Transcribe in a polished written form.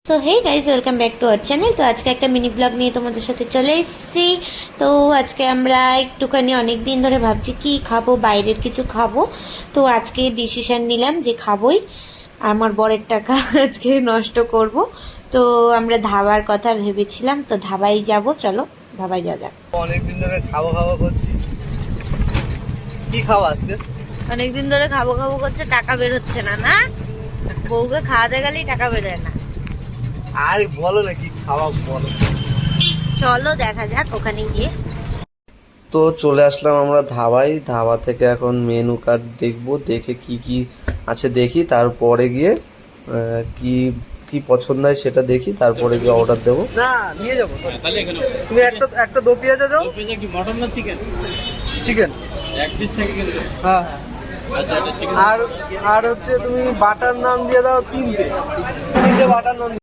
So hey guys, welcome back to our channel. তো আজকে একটা মিনি ব্লগ নিয়ে তোমাদের সাথে চলে এসেছি। তো আজকে আমরা একটুখানি অনেক দিন ধরে ভাবছি কি খাবো, বাইরের কিছু খাবো। তো আজকে ডিসিশন নিলাম যে খাবোই, আমার বরের টাকা আজকে নষ্ট করব। তো আমরা ধাবার কথা ভেবেছিলাম, তো ধাবাই যাব। চলো ধাবাই যাওয়া যাক। অনেকদিন ধরে খাবো খাবো করছি। কি খাবো আজকে? অনেকদিন ধরে খাবো খাবো করছে, টাকা বের হচ্ছে না। না, বউকে খাওয়াতে গেলেই টাকা বেরোয় না। আর বলো না কি খাওয়া বলো। চলো দেখা যাক ওখানে গিয়ে। তো চলে আসলাম আমরা ধাবায়। ধাবা থেকে এখন মেনু কার্ড দেখবো, দেখে কি কি আছে দেখি, তারপরে গিয়ে কি কি পছন্দ হয় সেটা দেখি, তারপরে গিয়ে অর্ডার দেবো। না নিয়ে যাবো। তুমি একটা দো পেঁয়াজা দাও। কি মটন না চিকেন? চিকেন এক পিস থেকে কিন্তু। হ্যাঁ, আচ্ছা এটা চিকেন। আর আর হচ্ছে তুমি বাটার নান দিয়ে দাও তিনটে বাটার নান।